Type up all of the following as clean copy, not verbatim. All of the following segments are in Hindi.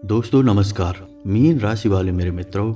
दोस्तों नमस्कार। मीन राशि वाले मेरे मित्रों,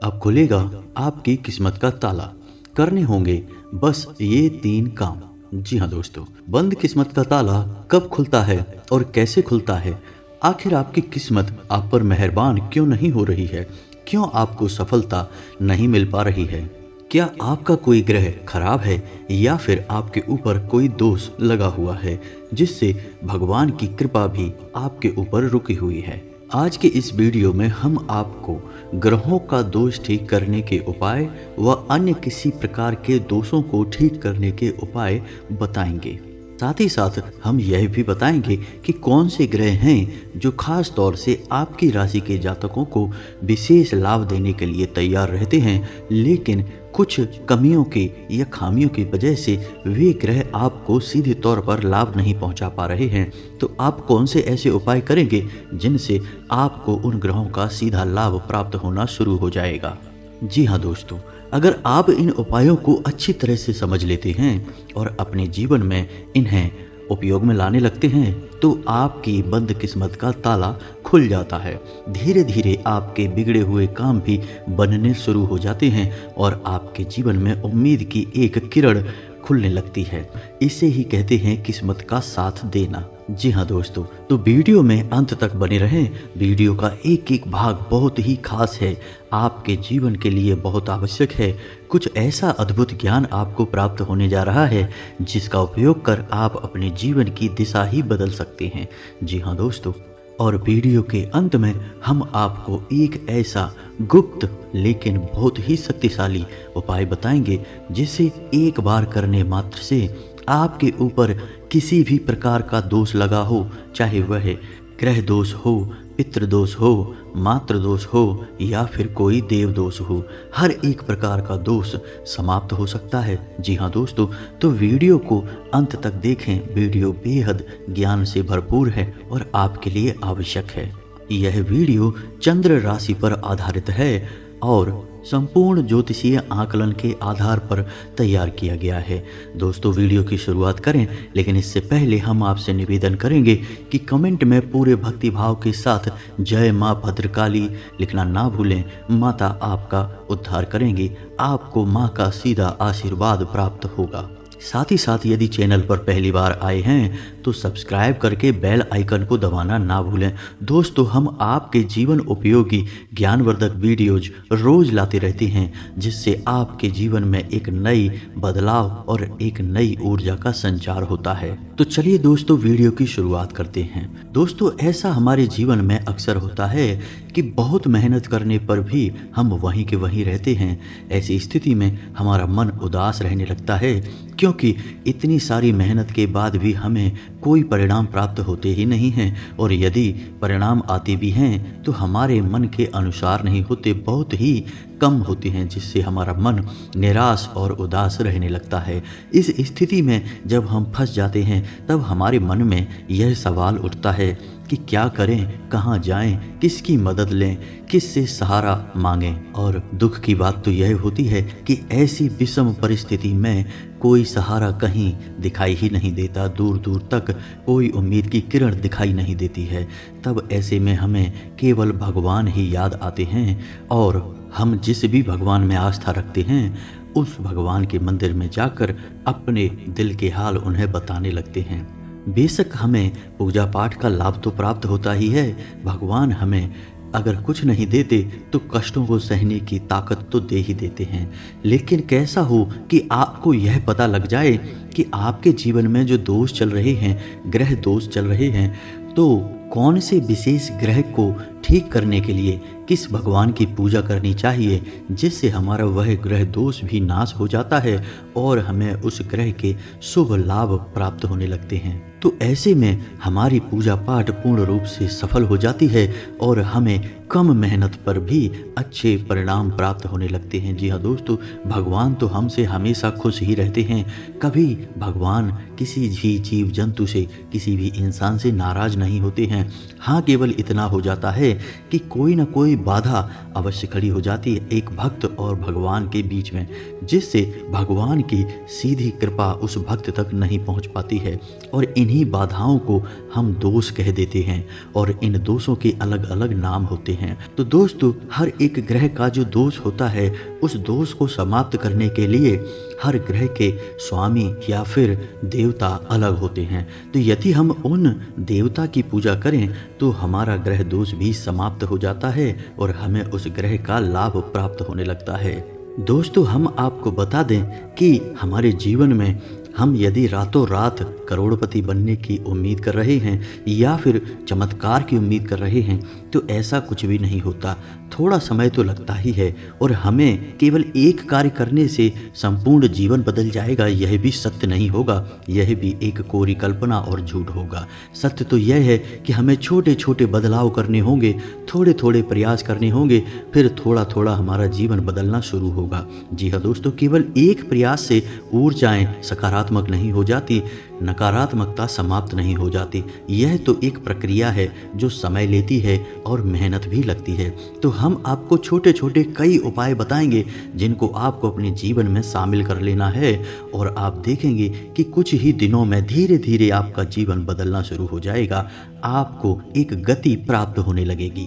अब खुलेगा आपकी किस्मत का ताला। करने होंगे बस ये 3 काम। जी हाँ दोस्तों, बंद किस्मत का ताला कब खुलता है और कैसे खुलता है? आखिर आपकी किस्मत आप पर मेहरबान क्यों नहीं हो रही है? क्यों आपको सफलता नहीं मिल पा रही है? क्या आपका कोई ग्रह खराब है या फिर आपके ऊपर कोई दोष लगा हुआ है जिससे भगवान की कृपा भी आपके ऊपर रुकी हुई है? आज के इस वीडियो में हम आपको ग्रहों का दोष ठीक करने के उपाय व अन्य किसी प्रकार के दोषों को ठीक करने के उपाय बताएंगे। साथ ही साथ हम यह भी बताएंगे कि कौन से ग्रह हैं जो खास तौर से आपकी राशि के जातकों को विशेष लाभ देने के लिए तैयार रहते हैं, लेकिन कुछ कमियों के या खामियों की वजह से वे ग्रह आपको सीधे तौर पर लाभ नहीं पहुंचा पा रहे हैं। तो आप कौन से ऐसे उपाय करेंगे जिनसे आपको उन ग्रहों का सीधा लाभ प्राप्त होना शुरू हो जाएगा? जी हाँ दोस्तों, अगर आप इन उपायों को अच्छी तरह से समझ लेते हैं और अपने जीवन में इन्हें उपयोग में लाने लगते हैं तो आपकी बंद किस्मत का ताला खुल जाता है। धीरे धीरे आपके बिगड़े हुए काम भी बनने शुरू हो जाते हैं और आपके जीवन में उम्मीद की एक किरण खुलने लगती है। इसे ही कहते हैं किस्मत का साथ देना। जी हाँ दोस्तों, तो वीडियो में अंत तक बने रहें। वीडियो का एक एक भाग बहुत ही खास है, आपके जीवन के लिए बहुत आवश्यक है। कुछ ऐसा अद्भुत ज्ञान आपको प्राप्त होने जा रहा है जिसका उपयोग कर आप अपने जीवन की दिशा ही बदल सकते हैं। जी हाँ दोस्तों, और वीडियो के अंत में हम आपको एक ऐसा गुप्त लेकिन बहुत ही शक्तिशाली उपाय बताएंगे जिसे एक बार करने मात्र से आपके ऊपर किसी भी प्रकार का दोष लगा हो, चाहे वह ग्रह दोष हो, पितृ दोष हो, मातृ दोष हो या फिर कोई देव दोष हो, हर एक प्रकार का दोष समाप्त हो सकता है। जी हाँ दोस्तों, तो वीडियो को अंत तक देखें। वीडियो बेहद ज्ञान से भरपूर है और आपके लिए आवश्यक है। यह वीडियो चंद्र राशि पर आधारित है और संपूर्ण ज्योतिषीय आकलन के आधार पर तैयार किया गया है। दोस्तों वीडियो की शुरुआत करें, लेकिन इससे पहले हम आपसे निवेदन करेंगे कि कमेंट में पूरे भक्ति भाव के साथ जय माँ भद्रकाली लिखना ना भूलें। माता आपका उद्धार करेंगी, आपको माँ का सीधा आशीर्वाद प्राप्त होगा। साथ ही साथ यदि चैनल पर पहली बार आए हैं तो सब्सक्राइब करके बेल आइकन को दबाना ना भूलें। दोस्तों हम आपके जीवन उपयोगी ज्ञानवर्धक वीडियोज रोज लाते रहते हैं जिससे आपके जीवन में एक नई बदलाव और एक नई ऊर्जा का संचार होता है। तो चलिए दोस्तों वीडियो की शुरुआत करते हैं। दोस्तों ऐसा हमारे जीवन में अक्सर होता है कि बहुत मेहनत करने पर भी हम वहीं के वहीं रहते हैं। ऐसी स्थिति में हमारा मन उदास रहने लगता है क्योंकि इतनी सारी मेहनत के बाद भी हमें कोई परिणाम प्राप्त होते ही नहीं हैं, और यदि परिणाम आते भी हैं तो हमारे मन के अनुसार नहीं होते, बहुत ही कम होते हैं, जिससे हमारा मन निराश और उदास रहने लगता है। इस स्थिति में जब हम फंस जाते हैं तब हमारे मन में यह सवाल उठता है कि क्या करें, कहाँ जाएं, किसकी मदद लें, किससे सहारा मांगें। और दुख की बात तो यह होती है कि ऐसी विषम परिस्थिति में कोई सहारा कहीं दिखाई ही नहीं देता, दूर दूर तक कोई उम्मीद की किरण दिखाई नहीं देती है। तब ऐसे में हमें केवल भगवान ही याद आते हैं और हम जिस भी भगवान में आस्था रखते हैं उस भगवान के मंदिर में जाकर अपने दिल के हाल उन्हें बताने लगते हैं। बेशक हमें पूजा पाठ का लाभ तो प्राप्त होता ही है, भगवान हमें अगर कुछ नहीं देते तो कष्टों को सहने की ताकत तो दे ही देते हैं। लेकिन कैसा हो कि आपको यह पता लग जाए कि आपके जीवन में जो दोष चल रहे हैं, ग्रह दोष चल रहे हैं, तो कौन से विशेष ग्रह को ठीक करने के लिए किस भगवान की पूजा करनी चाहिए जिससे हमारा वह ग्रह दोष भी नाश हो जाता है और हमें उस ग्रह के शुभ लाभ प्राप्त होने लगते हैं। तो ऐसे में हमारी पूजा पाठ पूर्ण रूप से सफल हो जाती है और हमें कम मेहनत पर भी अच्छे परिणाम प्राप्त होने लगते हैं। जी हाँ दोस्तों, भगवान तो हमसे हमेशा खुश ही रहते हैं। कभी भगवान किसी भी जीव जंतु से, किसी भी इंसान से नाराज नहीं होते हैं। हाँ, केवल इतना हो जाता है कि कोई ना कोई बाधा अवश्य खड़ी हो जाती है एक भक्त और भगवान के बीच में, जिससे भगवान की सीधी कृपा उस भक्त तक नहीं पहुंच पाती है। और इन्हीं बाधाओं को हम दोष कह देते हैं और इन दोषों के अलग अलग नाम होते हैं। तो दोस्तों, हर एक ग्रह का जो दोष होता है उस दोष को समाप्त करने के लिए हर ग्रह के स्वामी या फिर देवता अलग होते हैं। तो यदि हम उन देवता की पूजा करें तो हमारा ग्रह दोष भी समाप्त हो जाता है और हमें उस ग्रह का लाभ प्राप्त होने लगता है। दोस्तों, हम आपको बता दें कि हमारे जीवन में हम यदि रातों रात करोड़पति बनने की उम्मीद कर रहे हैं या फिर चमत्कार की उम्मीद कर रहे हैं तो ऐसा कुछ भी नहीं होता। थोड़ा समय तो लगता ही है और हमें केवल एक कार्य करने से संपूर्ण जीवन बदल जाएगा, यह भी सत्य नहीं होगा। यह भी एक कोरी कल्पना और झूठ होगा। सत्य तो यह है कि हमें छोटे छोटे बदलाव करने होंगे, थोड़े थोड़े प्रयास करने होंगे, फिर थोड़ा थोड़ा हमारा जीवन बदलना शुरू होगा। जी हाँ दोस्तों, केवल एक प्रयास से ऊर्जाएं सकारात्मक नहीं हो जाती, नकारात्मकता समाप्त नहीं हो जाती। यह तो एक प्रक्रिया है जो समय लेती है और मेहनत भी लगती है। तो हम आपको छोटे छोटे कई उपाय बताएंगे जिनको आपको अपने जीवन में शामिल कर लेना है और आप देखेंगे कि कुछ ही दिनों में धीरे धीरे आपका जीवन बदलना शुरू हो जाएगा, आपको एक गति प्राप्त होने लगेगी।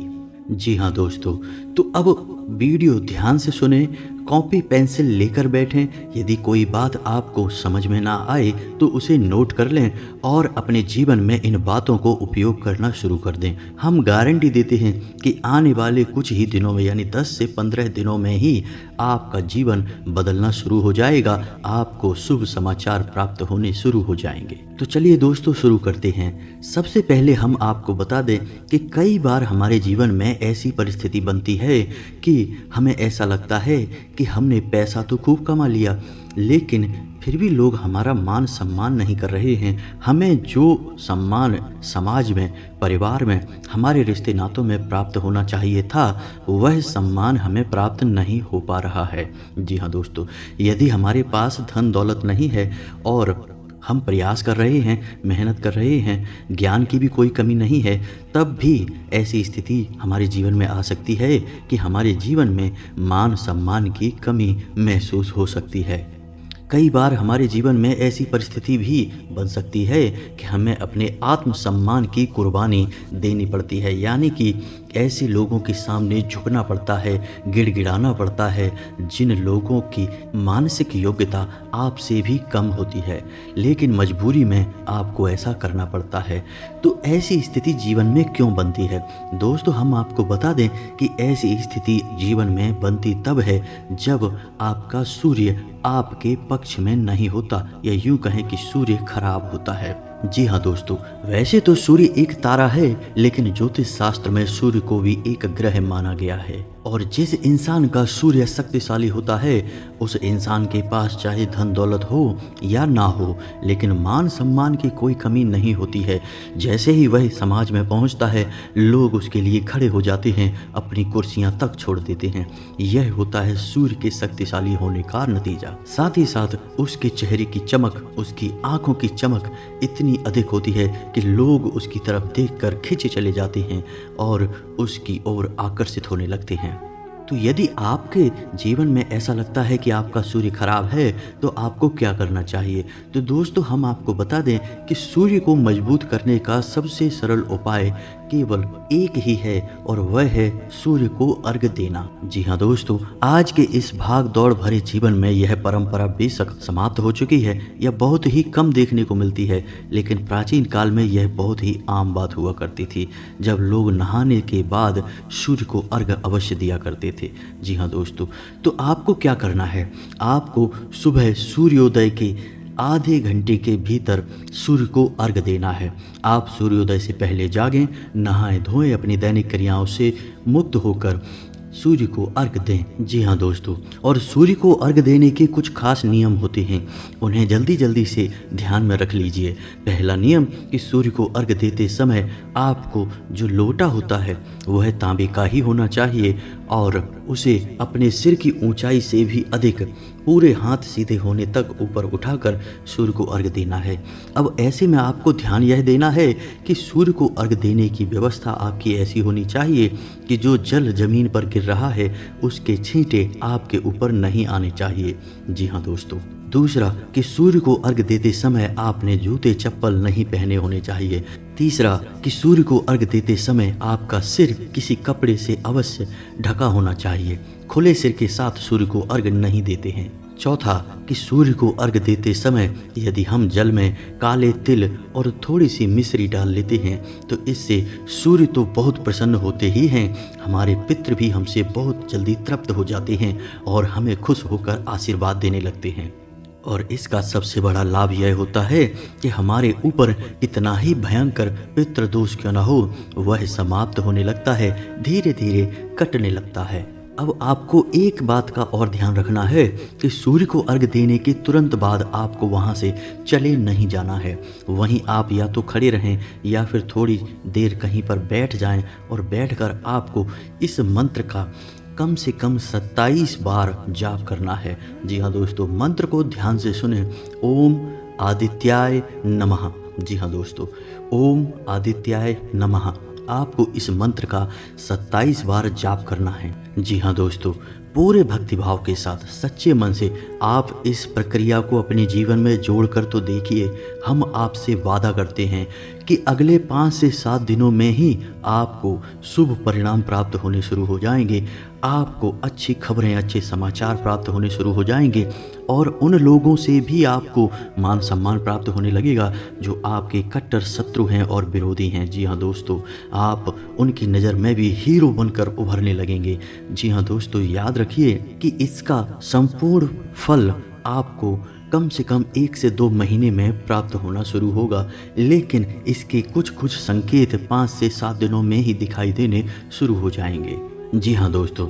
जी हाँ दोस्तों, तो अब वीडियो ध्यान से सुने, कॉपी पेंसिल लेकर बैठें। यदि कोई बात आपको समझ में ना आए तो उसे नोट कर लें और अपने जीवन में इन बातों को उपयोग करना शुरू कर दें। हम गारंटी देते हैं कि आने वाले कुछ ही दिनों में यानी 10 से 15 दिनों में ही आपका जीवन बदलना शुरू हो जाएगा, आपको शुभ समाचार प्राप्त होने शुरू हो जाएंगे। तो चलिए दोस्तों, शुरू करते हैं। सबसे पहले हम आपको बता दें कि कई बार हमारे जीवन में ऐसी परिस्थिति बनती है कि हमें ऐसा लगता है कि हमने पैसा तो खूब कमा लिया लेकिन फिर भी लोग हमारा मान सम्मान नहीं कर रहे हैं। हमें जो सम्मान समाज में, परिवार में, हमारे रिश्ते नातों में प्राप्त होना चाहिए था वह सम्मान हमें प्राप्त नहीं हो पा रहा है। जी हाँ दोस्तों, यदि हमारे पास धन दौलत नहीं है और हम प्रयास कर रहे हैं, मेहनत कर रहे हैं, ज्ञान की भी कोई कमी नहीं है, तब भी ऐसी स्थिति हमारे जीवन में आ सकती है कि हमारे जीवन में मान सम्मान की कमी महसूस हो सकती है। कई बार हमारे जीवन में ऐसी परिस्थिति भी बन सकती है कि हमें अपने आत्मसम्मान की कुर्बानी देनी पड़ती है, यानी कि ऐसे लोगों के सामने झुकना पड़ता है, गिड़गिड़ाना पड़ता है जिन लोगों की मानसिक योग्यता आपसे भी कम होती है, लेकिन मजबूरी में आपको ऐसा करना पड़ता है। तो ऐसी स्थिति जीवन में क्यों बनती है? दोस्तों, हम आपको बता दें कि ऐसी स्थिति जीवन में बनती तब है जब आपका सूर्य आपके पक्ष में नहीं होता, या यूं कहें कि सूर्य खराब होता है। जी हाँ दोस्तों, वैसे तो सूर्य एक तारा है लेकिन ज्योतिष शास्त्र में सूर्य को भी एक ग्रह माना गया है और जिस इंसान का सूर्य शक्तिशाली होता है उस इंसान के पास चाहे धन दौलत हो या ना हो लेकिन मान सम्मान की कोई कमी नहीं होती है। जैसे ही वह समाज में पहुंचता है लोग उसके लिए खड़े हो जाते हैं, अपनी कुर्सियां तक छोड़ देते हैं। यह होता है सूर्य के शक्तिशाली होने का नतीजा। साथ ही साथ उसके चेहरे की चमक, उसकी आंखों की चमक इतनी अधिक होती है कि लोग उसकी तरफ देखकर खिंचे चले जाते हैं और उसकी ओर आकर्षित होने लगते हैं। तो यदि आपके जीवन में ऐसा लगता है कि आपका सूर्य खराब है तो आपको क्या करना चाहिए? तो दोस्तों, हम आपको बता दें कि सूर्य को मजबूत करने का सबसे सरल उपाय केवल एक ही है और वह है सूर्य को अर्घ देना। जी हाँ दोस्तों, आज के इस भाग दौड़ भरे जीवन में यह परंपरा बेशक समाप्त हो चुकी है या बहुत ही कम देखने को मिलती है, लेकिन प्राचीन काल में यह बहुत ही आम बात हुआ करती थी जब लोग नहाने के बाद सूर्य को अर्घ अवश्य दिया करते थे। जी हाँ दोस्तों, तो आपको क्या करना है? आपको सुबह सूर्योदय के आधे घंटे के भीतर सूर्य को अर्घ देना है। आप सूर्योदय से पहले जागें, नहाएं धोएं, अपनी दैनिक क्रियाओं से मुक्त होकर सूर्य को अर्घ दें। जी हाँ दोस्तों, और सूर्य को अर्घ देने के कुछ खास नियम होते हैं, उन्हें जल्दी जल्दी से ध्यान में रख लीजिए। पहला नियम कि सूर्य को अर्घ देते समय आपको जो लोटा होता है वह तांबे का ही होना चाहिए और उसे अपने सिर की ऊंचाई से भी अधिक पूरे हाथ सीधे होने तक ऊपर उठाकर सूर्य को अर्घ देना है। अब ऐसे में आपको ध्यान यह देना है कि सूर्य को अर्घ देने की व्यवस्था आपकी ऐसी होनी चाहिए कि जो जल जमीन पर गिर रहा है उसके छींटे आपके ऊपर नहीं आने चाहिए। जी हाँ दोस्तों, दूसरा कि सूर्य को अर्घ देते समय आपने जूते चप्पल नहीं पहने होने चाहिए। तीसरा कि सूर्य को अर्घ देते समय आपका सिर किसी कपड़े से अवश्य ढका होना चाहिए। खुले सिर के साथ सूर्य को अर्घ नहीं देते हैं। चौथा कि सूर्य को अर्घ देते समय यदि हम जल में काले तिल और थोड़ी सी मिश्री डाल लेते हैं तो इससे सूर्य तो बहुत प्रसन्न होते ही हैं, हमारे पितृ भी हमसे बहुत जल्दी तृप्त हो जाते हैं और हमें खुश होकर आशीर्वाद देने लगते हैं। और इसका सबसे बड़ा लाभ यह होता है कि हमारे ऊपर कितना ही भयंकर पितृदोष क्यों न हो, वह समाप्त होने लगता है, धीरे धीरे कटने लगता है। अब आपको एक बात का और ध्यान रखना है कि सूर्य को अर्घ देने के तुरंत बाद आपको वहाँ से चले नहीं जाना है। वहीं आप या तो खड़े रहें या फिर थोड़ी देर कहीं पर बैठ जाएं और बैठकर आपको इस मंत्र का कम से कम 27 बार जाप करना है। जी हाँ दोस्तों, मंत्र को ध्यान से सुने। ओम आदित्याय नमः। जी हाँ दोस्तों, ओम आदित्याय नमः। आपको इस मंत्र का 27 बार जाप करना है। जी हाँ दोस्तों, पूरे भक्तिभाव के साथ सच्चे मन से आप इस प्रक्रिया को अपने जीवन में जोड़कर तो देखिए। हम आपसे वादा करते हैं कि अगले 5 से 7 दिनों में ही आपको शुभ परिणाम प्राप्त होने शुरू हो जाएंगे। आपको अच्छी खबरें, अच्छे समाचार प्राप्त होने शुरू हो जाएंगे और उन लोगों से भी आपको मान सम्मान प्राप्त होने लगेगा जो आपके कट्टर शत्रु हैं और विरोधी हैं। जी हाँ दोस्तों, आप उनकी नज़र में भी हीरो बनकर उभरने लगेंगे। जी हाँ दोस्तों, याद रखिए कि इसका संपूर्ण फल आपको कम से कम 1 से 2 महीने में प्राप्त होना शुरू होगा, लेकिन इसके कुछ संकेत 5 से 7 दिनों में ही दिखाई देने शुरू हो जाएंगे। जी हाँ दोस्तों,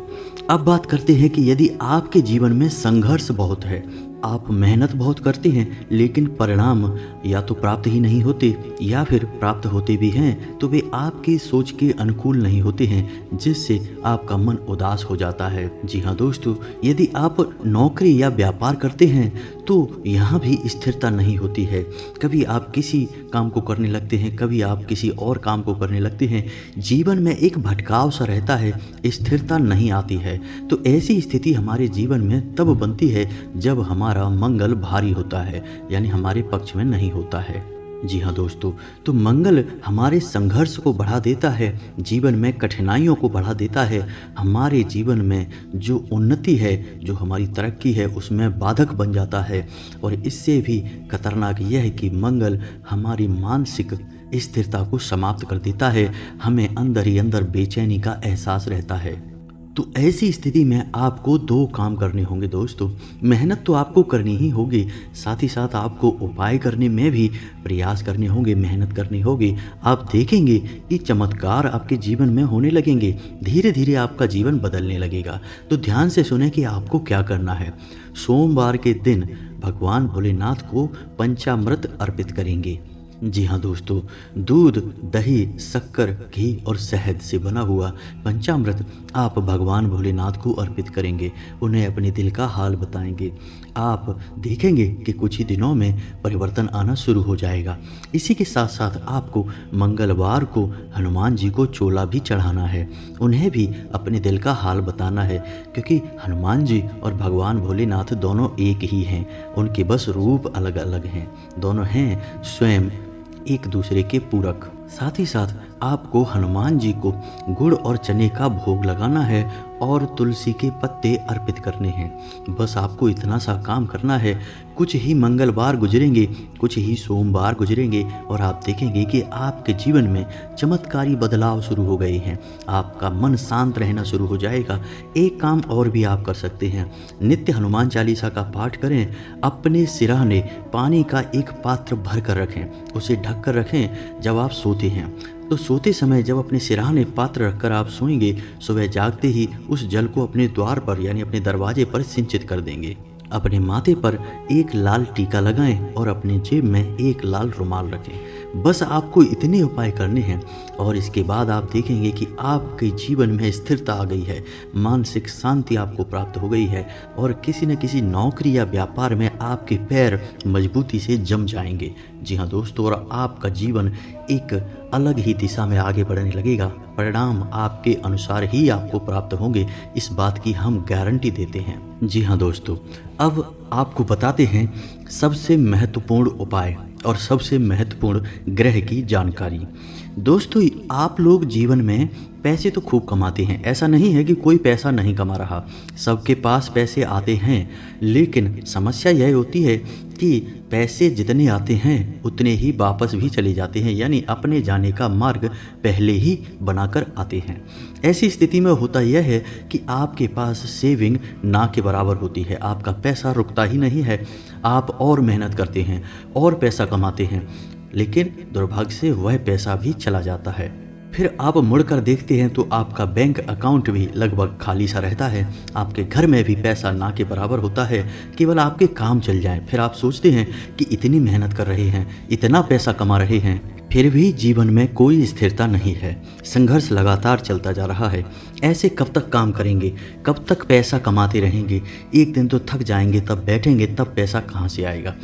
अब बात करते हैं कि यदि आपके जीवन में संघर्ष बहुत है, आप मेहनत बहुत करते हैं लेकिन परिणाम या तो प्राप्त ही नहीं होते या फिर प्राप्त होते भी हैं तो वे आपकी सोच के अनुकूल नहीं होते हैं, जिससे आपका मन उदास हो जाता है। जी हाँ दोस्तों, यदि आप नौकरी या व्यापार करते हैं तो यहाँ भी स्थिरता नहीं होती है। कभी आप किसी काम को करने लगते हैं, कभी आप किसी और काम को करने लगते हैं। जीवन में एक भटकाव सा रहता है, स्थिरता नहीं आती है। तो ऐसी स्थिति हमारे जीवन में तब बनती है जब हमारा मंगल भारी होता है, यानी हमारे पक्ष में नहीं होता है। जी हाँ दोस्तों, तो मंगल हमारे संघर्ष को बढ़ा देता है, जीवन में कठिनाइयों को बढ़ा देता है, हमारे जीवन में जो उन्नति है, जो हमारी तरक्की है उसमें बाधक बन जाता है। और इससे भी खतरनाक यह है कि मंगल हमारी मानसिक स्थिरता को समाप्त कर देता है, हमें अंदर ही अंदर बेचैनी का एहसास रहता है। तो ऐसी स्थिति में आपको 2 काम करने होंगे दोस्तों। मेहनत तो आपको करनी ही होगी, साथ ही साथ आपको उपाय करने में भी प्रयास करने होंगे, मेहनत करनी होगी। आप देखेंगे कि चमत्कार आपके जीवन में होने लगेंगे, धीरे धीरे आपका जीवन बदलने लगेगा। तो ध्यान से सुने कि आपको क्या करना है। सोमवार के दिन भगवान भोलेनाथ को पंचामृत अर्पित करेंगे। जी हाँ दोस्तों, दूध, दही, शक्कर, घी और शहद से बना हुआ पंचामृत आप भगवान भोलेनाथ को अर्पित करेंगे, उन्हें अपने दिल का हाल बताएंगे। आप देखेंगे कि कुछ ही दिनों में परिवर्तन आना शुरू हो जाएगा। इसी के साथ साथ आपको मंगलवार को हनुमान जी को चोला भी चढ़ाना है, उन्हें भी अपने दिल का हाल बताना है, क्योंकि हनुमान जी और भगवान भोलेनाथ दोनों एक ही हैं, उनके बस रूप अलग अलग हैं, दोनों हैं स्वयं एक दूसरे के पूरक। साथ ही साथ आपको हनुमान जी को गुड़ और चने का भोग लगाना है और तुलसी के पत्ते अर्पित करने हैं। बस आपको इतना सा काम करना है। कुछ ही मंगलवार गुजरेंगे, कुछ ही सोमवार गुजरेंगे और आप देखेंगे कि आपके जीवन में चमत्कारी बदलाव शुरू हो गए हैं, आपका मन शांत रहना शुरू हो जाएगा। एक काम और भी आप कर सकते हैं, नित्य हनुमान चालीसा का पाठ करें, अपने सिरहाने पानी का एक पात्र भर कर रखें, उसे ढक कर रखें। जब आप सोते हैं तो सोते समय जब अपने सिरहाने पात्र रखकर आप सोएंगे, सुबह जागते ही उस जल को अपने द्वार पर यानी अपने दरवाजे पर सिंचित कर देंगे। अपने माथे पर एक लाल टीका लगाएं और अपने जेब में एक लाल रुमाल रखें। बस आपको इतने उपाय करने हैं और इसके बाद आप देखेंगे कि आपके जीवन में स्थिरता आ गई है, मानसिक शांति आपको प्राप्त हो गई है और किसी न किसी नौकरी या व्यापार में आपके पैर मजबूती से जम जाएंगे। जी हाँ दोस्तों, और आपका जीवन एक अलग ही दिशा में आगे बढ़ने लगेगा। परिणाम आपके अनुसार ही आपको प्राप्त होंगे, इस बात की हम गारंटी देते हैं। जी हाँ दोस्तों, अब आपको बताते हैं सबसे महत्वपूर्ण उपाय और सबसे महत्वपूर्ण ग्रह की जानकारी। दोस्तों, आप लोग जीवन में पैसे तो खूब कमाते हैं, ऐसा नहीं है कि कोई पैसा नहीं कमा रहा, सबके पास पैसे आते हैं। लेकिन समस्या यह होती है कि पैसे जितने आते हैं उतने ही वापस भी चले जाते हैं, यानी अपने जाने का मार्ग पहले ही बनाकर आते हैं। ऐसी स्थिति में होता यह है कि आपके पास सेविंग ना के बराबर होती है, आपका पैसा रुकता ही नहीं है। आप और मेहनत करते हैं और पैसा कमाते हैं, लेकिन दुर्भाग्य से वह पैसा भी चला जाता है। फिर आप मुड़कर देखते हैं तो आपका बैंक अकाउंट भी लगभग खाली सा रहता है, आपके घर में भी पैसा ना के बराबर होता है, केवल आपके काम चल जाए। फिर आप सोचते हैं कि इतनी मेहनत कर रहे हैं, इतना पैसा कमा रहे हैं, फिर भी जीवन में कोई स्थिरता नहीं है, संघर्ष लगातार चलता जा रहा है। ऐसे कब तक काम करेंगे, कब तक पैसा कमाते रहेंगे? एक दिन तो थक जाएंगे, तब बैठेंगे, तब पैसा कहाँ से आएगा?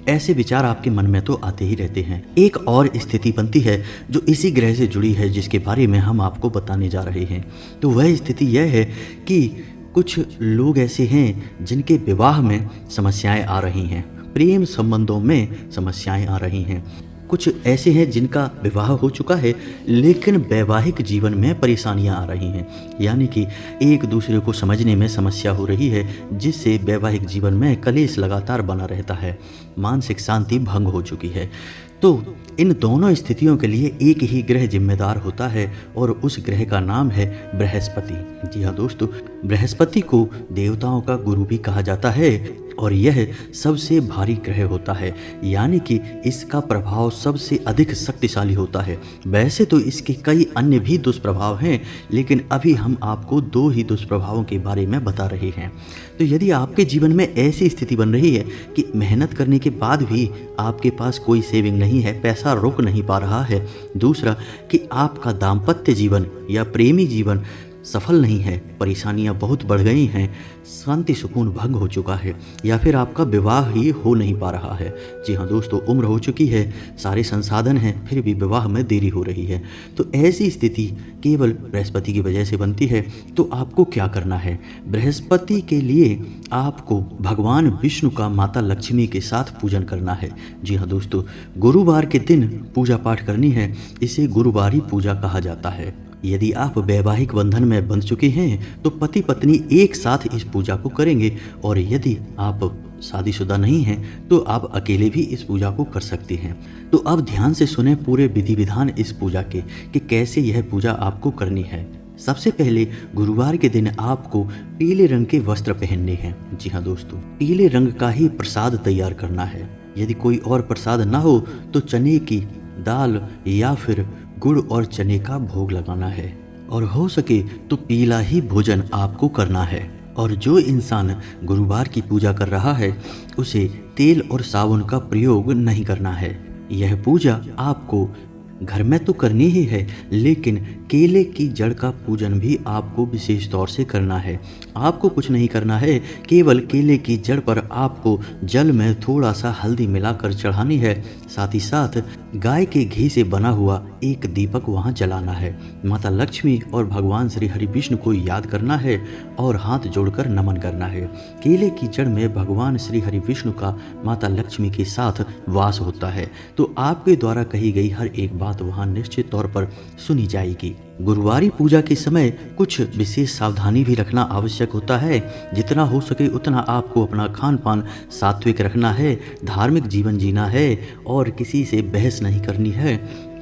ऐसे विचार आपके मन में तो आते ही रहते हैं। एक और स्थिति बनती है जो इसी ग्रह से जुड़ी है, जिसके बारे में हम आपको बताने जा रहे हैं। तो वह स्थिति यह है कि कुछ लोग ऐसे हैं जिनके विवाह में समस्याएं आ रही हैं, प्रेम संबंधों में समस्याएं आ रही हैं। कुछ ऐसे हैं जिनका विवाह हो चुका है लेकिन वैवाहिक जीवन में परेशानियां आ रही हैं, यानी कि एक दूसरे को समझने में समस्या हो रही है, जिससे वैवाहिक जीवन में कलेश लगातार बना रहता है, मानसिक शांति भंग हो चुकी है। तो इन दोनों स्थितियों के लिए एक ही ग्रह जिम्मेदार होता है और उस ग्रह का नाम है बृहस्पति। जी हाँ दोस्तों, बृहस्पति को देवताओं का गुरु भी कहा जाता है और यह सबसे भारी ग्रह होता है, यानी कि इसका प्रभाव सबसे अधिक शक्तिशाली होता है। वैसे तो इसके कई अन्य भी दुष्प्रभाव हैं, लेकिन अभी हम आपको 2 ही दुष्प्रभावों के बारे में बता रहे हैं। तो यदि आपके जीवन में ऐसी स्थिति बन रही है कि मेहनत करने के बाद भी आपके पास कोई सेविंग नहीं है, पैसा रुक नहीं पा रहा है, दूसरा कि आपका दाम्पत्य जीवन या प्रेमी जीवन सफल नहीं है, परेशानियां बहुत बढ़ गई हैं, शांति सुकून भंग हो चुका है, या फिर आपका विवाह ही हो नहीं पा रहा है। जी हाँ दोस्तों, उम्र हो चुकी है, सारे संसाधन हैं, फिर भी विवाह में देरी हो रही है। तो ऐसी स्थिति केवल बृहस्पति की वजह से बनती है। तो आपको क्या करना है? बृहस्पति के लिए आपको भगवान विष्णु का माता लक्ष्मी के साथ पूजन करना है। जी हाँ दोस्तों, गुरुवार के दिन पूजा पाठ करनी है, इसे गुरुवारी पूजा कहा जाता है। यदि आप वैवाहिक बंधन में बंध चुके हैं तो पति पत्नी एक साथ इस पूजा को करेंगे, और यदि आप शादीशुदा नहीं हैं तो आप अकेले भी इस पूजा को कर सकते हैं। तो अब ध्यान से सुने पूरे विधि विधान इस पूजा के कि कैसे यह पूजा आपको करनी है। सबसे पहले गुरुवार के दिन आपको पीले रंग के वस्त्र पहनने हैं। जी हाँ दोस्तों, पीले रंग का ही प्रसाद तैयार करना है। यदि कोई और प्रसाद ना हो तो चने की दाल या फिर गुड़ और चने का भोग लगाना है, और हो सके तो पीला ही भोजन आपको करना है। और जो इंसान गुरुवार की पूजा कर रहा है उसे तेल और साबुन का प्रयोग नहीं करना है। यह पूजा आपको घर में तो करनी ही है, लेकिन केले की जड़ का पूजन भी आपको विशेष तौर से करना है। आपको कुछ नहीं करना है, केवल केले की जड़ पर आपको जल में थोड़ा सा हल्दी मिलाकर चढ़ानी है। साथ ही साथ गाय के घी से बना हुआ एक दीपक वहां जलाना है। माता लक्ष्मी और भगवान श्री हरि विष्णु को याद करना है और हाथ जोड़कर नमन करना है। केले की जड़ में भगवान श्री हरि विष्णु का माता लक्ष्मी के साथ वास होता है, तो आपके द्वारा कही गई हर एक बात वहां निश्चित तौर पर सुनी जाएगी। गुरुवारी पूजा के समय कुछ विशेष सावधानी भी रखना आवश्यक होता है। जितना हो सके उतना आपको अपना खान पान सात्विक रखना है, धार्मिक जीवन जीना है और किसी से बहस नहीं करनी है,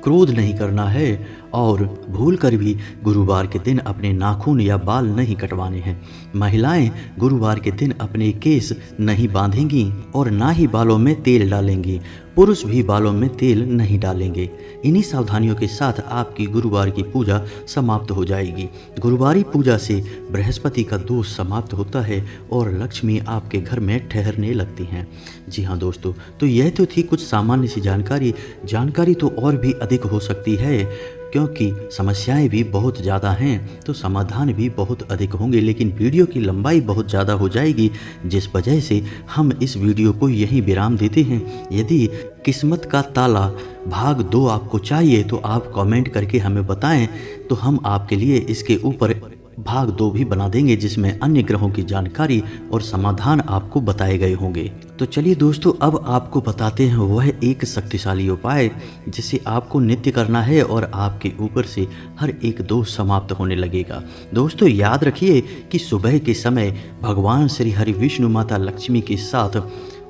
क्रोध नहीं करना है, और भूल कर भी गुरुवार के दिन अपने नाखून या बाल नहीं कटवाने हैं। महिलाएं गुरुवार के दिन अपने केस नहीं बांधेंगी और ना ही बालों में तेल डालेंगी। पुरुष भी बालों में तेल नहीं डालेंगे। इन्हीं सावधानियों के साथ आपकी गुरुवार की पूजा समाप्त हो जाएगी। गुरुवारी पूजा से बृहस्पति का दोष समाप्त होता है और लक्ष्मी आपके घर में ठहरने लगती हैं। जी हाँ दोस्तों, तो यह तो थी कुछ सामान्य सी जानकारी तो और भी अधिक हो सकती है, क्योंकि समस्याएं भी बहुत ज़्यादा हैं तो समाधान भी बहुत अधिक होंगे, लेकिन वीडियो की लंबाई बहुत ज़्यादा हो जाएगी, जिस वजह से हम इस वीडियो को यहीं विराम देते हैं। यदि किस्मत का ताला भाग 2 आपको चाहिए तो आप कमेंट करके हमें बताएं, तो हम आपके लिए इसके ऊपर भाग 2 भी बना देंगे, जिसमें अन्य ग्रहों की जानकारी और समाधान आपको बताए गए होंगे। तो चलिए दोस्तों, अब आपको बताते हैं वह एक शक्तिशाली उपाय जिसे आपको नित्य करना है और आपके ऊपर से हर एक दोष समाप्त होने लगेगा। दोस्तों याद रखिए कि सुबह के समय भगवान श्री हरि विष्णु माता लक्ष्मी के साथ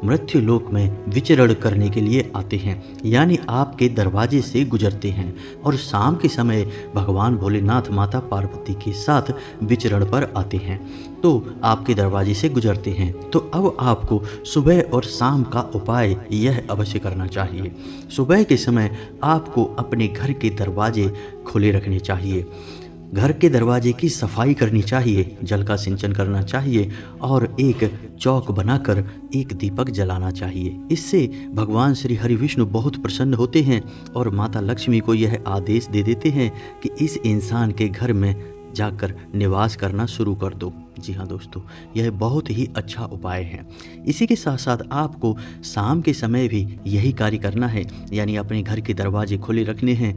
मृत्यु लोक में विचरण करने के लिए आते हैं, यानी आपके दरवाजे से गुजरते हैं, और शाम के समय भगवान भोलेनाथ माता पार्वती के साथ विचरण पर आते हैं तो आपके दरवाजे से गुजरते हैं। तो अब आपको सुबह और शाम का उपाय यह अवश्य करना चाहिए। सुबह के समय आपको अपने घर के दरवाजे खुले रखने चाहिए, घर के दरवाजे की सफाई करनी चाहिए, जल का सिंचन करना चाहिए और एक चौक बनाकर एक दीपक जलाना चाहिए। इससे भगवान श्री हरि विष्णु बहुत प्रसन्न होते हैं और माता लक्ष्मी को यह आदेश दे देते हैं कि इस इंसान के घर में जाकर निवास करना शुरू कर दो। जी हाँ दोस्तों, यह बहुत ही अच्छा उपाय है। इसी के साथ साथ आपको शाम के समय भी यही कार्य करना है, यानी अपने घर के दरवाजे खुले रखने हैं,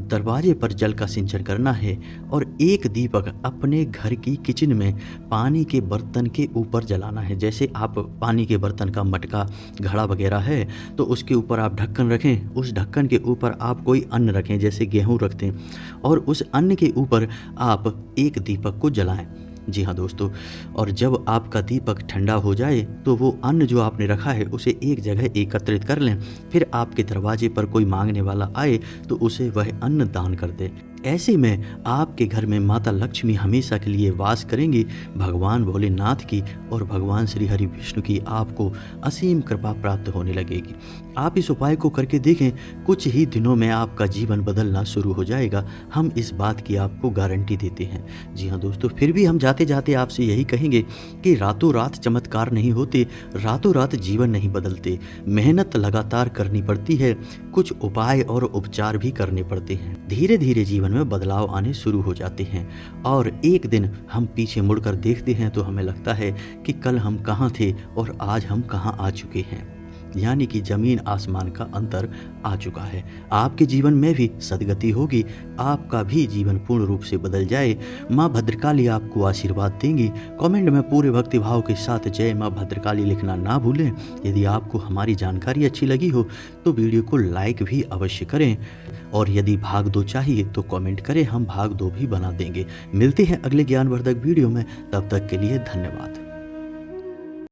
दरवाजे पर जल का सिंचन करना है और एक दीपक अपने घर की किचन में पानी के बर्तन के ऊपर जलाना है। जैसे आप पानी के बर्तन का मटका, घड़ा वगैरह है तो उसके ऊपर आप ढक्कन रखें, उस ढक्कन के ऊपर आप कोई अन्न रखें, जैसे गेहूँ रखते हैं, और उस अन्न के ऊपर आप एक दीपक को जलाएं। जी हाँ दोस्तों, और जब आपका दीपक ठंडा हो जाए तो वो अन्न जो आपने रखा है उसे एक जगह एकत्रित कर लें। फिर आपके दरवाजे पर कोई मांगने वाला आए तो उसे वह अन्न दान कर दे। ऐसे में आपके घर में माता लक्ष्मी हमेशा के लिए वास करेंगी। भगवान भोलेनाथ की और भगवान श्री हरि विष्णु की आपको असीम कृपा प्राप्त होने लगेगी। आप इस उपाय को करके देखें, कुछ ही दिनों में आपका जीवन बदलना शुरू हो जाएगा। हम इस बात की आपको गारंटी देते हैं। जी हाँ दोस्तों, फिर भी हम जाते जाते आपसे यही कहेंगे कि रातों रात चमत्कार नहीं होते, रातों रात जीवन नहीं बदलते। मेहनत लगातार करनी पड़ती है, कुछ उपाय और उपचार भी करने पड़ते हैं। धीरे धीरे जीवन में बदलाव आने शुरू हो जाते हैं और एक दिन हम पीछे मुड़कर देखते हैं तो हमें लगता है कि कल हम कहाँ थे और आज हम कहाँ आ चुके हैं। यानी कि जमीन आसमान का अंतर आ चुका है। आपके जीवन में भी सदगति होगी, आपका भी जीवन पूर्ण रूप से बदल जाए। माँ भद्रकाली आपको आशीर्वाद देंगी। कमेंट में पूरे भक्तिभाव के साथ जय माँ भद्रकाली लिखना ना भूलें। यदि आपको हमारी जानकारी अच्छी लगी हो तो वीडियो को लाइक भी अवश्य करें, और यदि भाग 2 चाहिए तो कमेंट करें, हम भाग 2 भी बना देंगे। मिलते हैं अगले ज्ञानवर्धक वीडियो में, तब तक के लिए धन्यवाद।